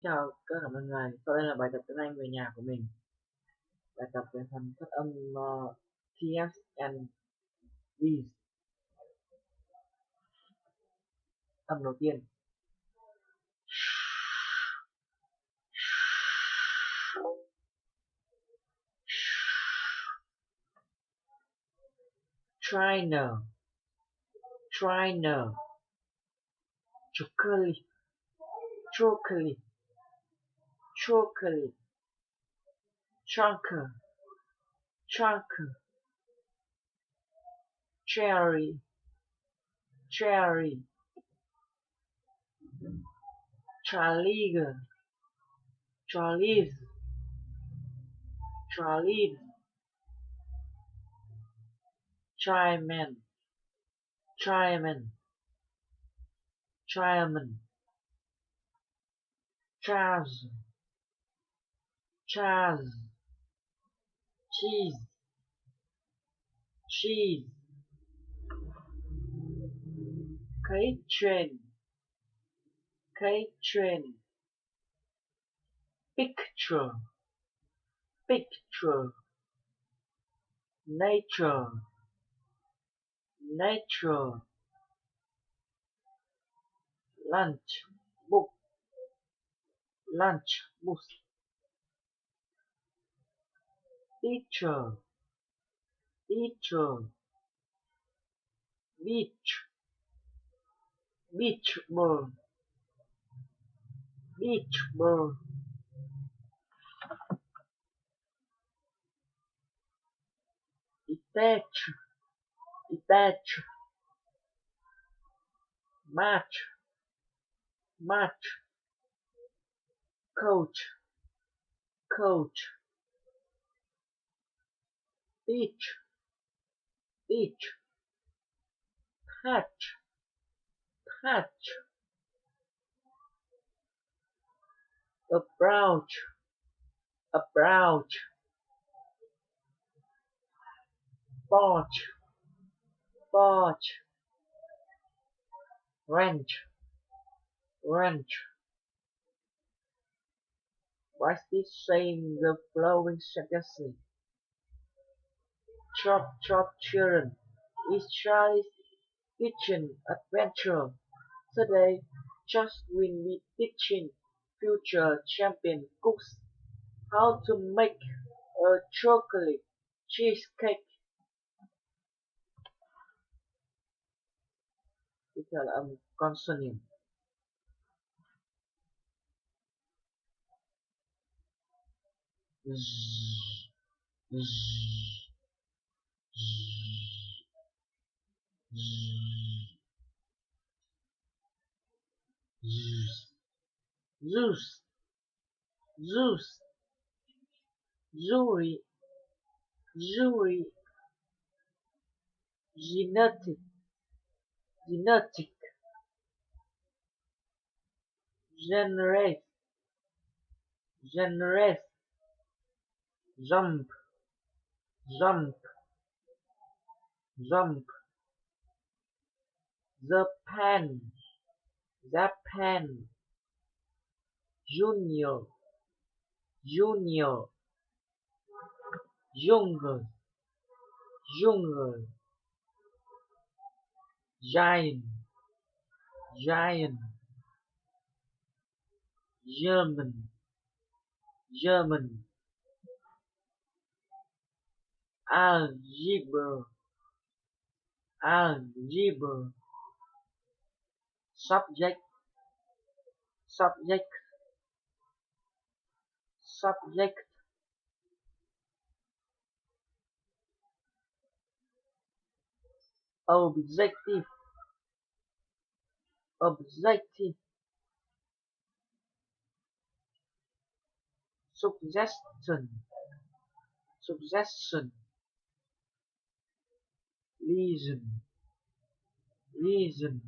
Chào tất cả mọi người, sau đây là bài tập tiếng Anh về nhà của mình. Bài tập về phần phát âm TF and B's. Âm đầu tiên. Trainer, trainer. Chocolate, chocolate, chocolate. Chunker, chunker. Cherry, cherry. Traliga, traliz, traliz. Tryman, tryman, tryman. Chaz, chaz. Cheese, cheese. Kitchen, kitchen. Picture, picture. Nature, nature. Lunch, book, lunch, book. Teacher, teacher. Beach, beach ball, beach ball. Detach, detach. Match, match. Coach, coach. Teach, teach. Patch, patch. Approach, approach. Porch, porch. Wrench, wrench. What's this saying the following sentences? Chop, chop, children. It's Charlie's Kitchen Adventure. Today, Josh will be teaching future champion cooks how to make a chocolate cheesecake. Tiếp theo là âm consonant. Zeus, Zeus. Jury, jury. Genetic, genetic. Generate, generate. Jump, jump, jump. The pen, the pen. Junior, junior. Jungle, jungle. Giant, giant. German, German. Algebra, algebra. Subject, subject, subject. Objective, objective. Suggestion, suggestion. Reason, reason.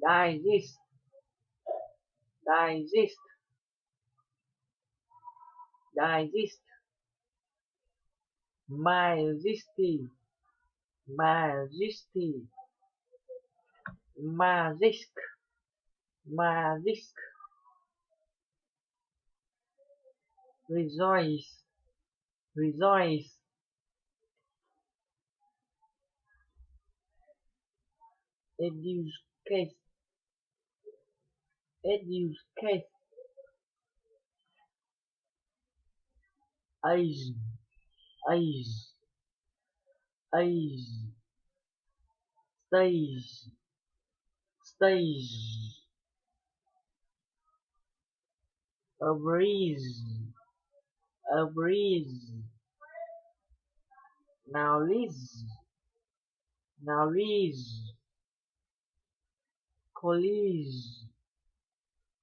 Digest, digest, digest. Majesty, majesty. Magic, magic. rejoice, rejoice, educate, educate, age, age, age, stage, stage, a breeze, a breeze, now lease, now lease, college,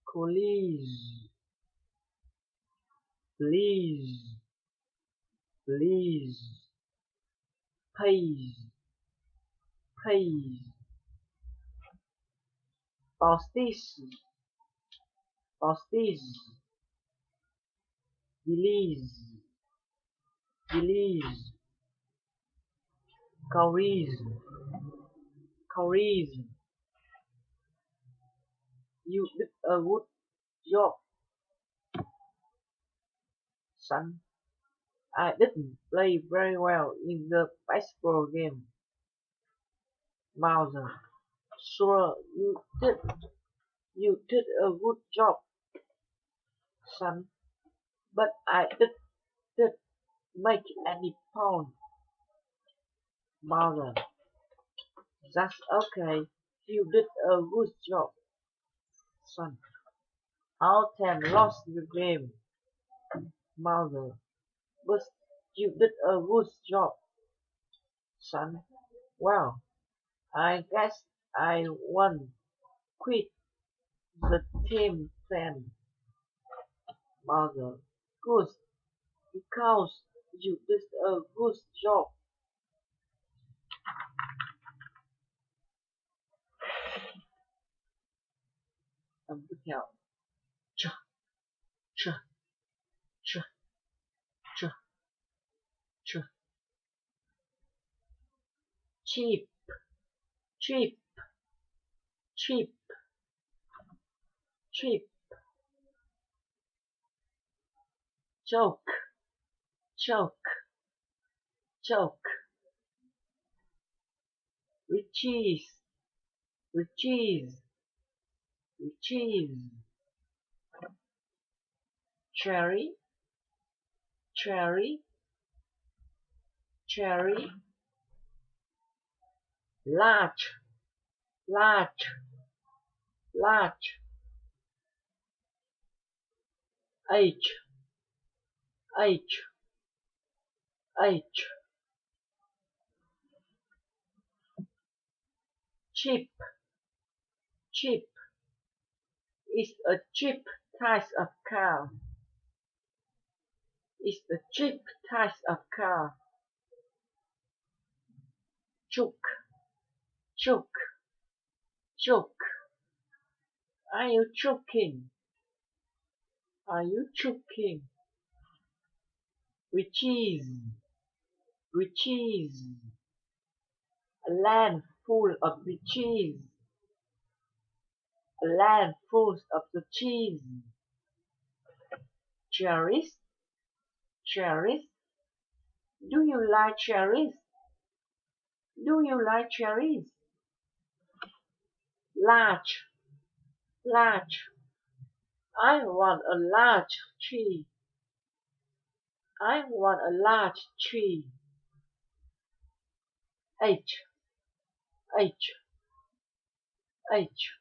college, please, please, please, please, postage, postage, release, release, cowries, cowries, you did a good job, son. I didn't play very well in the baseball game, Mauser. Sure, you did a good job, son. But I didn't make any pound, Mauser. That's okay. You did a good job, son. Our team lost the game, Mauser. But you did a good job, son. Well, I guess I won. Quit the team then, Mother. Good, because you did a good job. Tiếp theo, ch, ch, ch, ch, ch, cheap, cheap, cheap, cheap, joke, joke, joke, riches, riches, riches, cherry, cherry, cherry, large, large, large, H, H, H, cheap, cheap, is a cheap type of car. Is a cheap type of car. Joke, joke, joke. Are you joking? Are you joking? Riches, riches. A land full of riches. A land full of the cheese. Cherries, cherries. Do you like cherries? Do you like cherries? Large, large. I want a large tree. I want a large tree. H, H, H.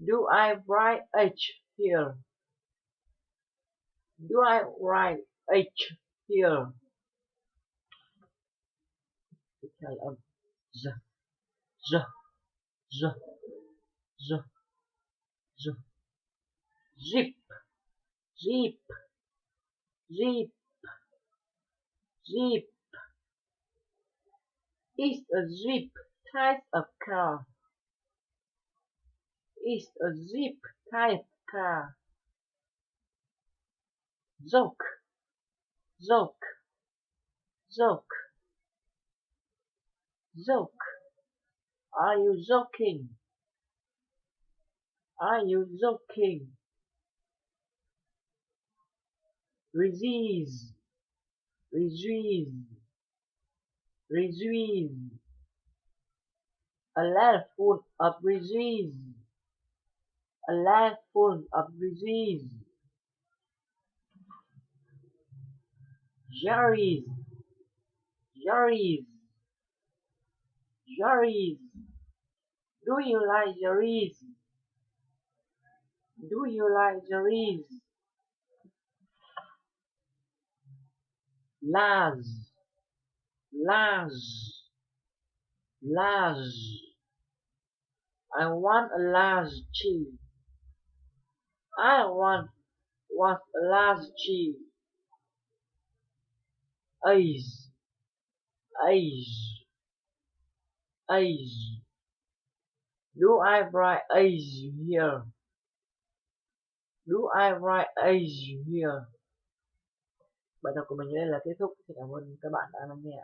Do I write H here? Do I write H here? Tiếp theo là âm Z, Z, Z, Z, Z. Zip, zip, zip, zip. Is a zip type of car. Is a zip type car. Joke, joke, joke, joke. Are you joking? Are you joking? Reduce, reduce, reduce. A life full of reduce. A life full of reduce. Juries, juries, juries. Do you like juries? Do you like juries? Large, large, large. I want a large cheese. I want a large cheese. Age, age, age. Do I write age here? Do I write age here? Bài tập của mình đến đây là kết thúc. Xin cảm ơn các bạn đã lắng nghe.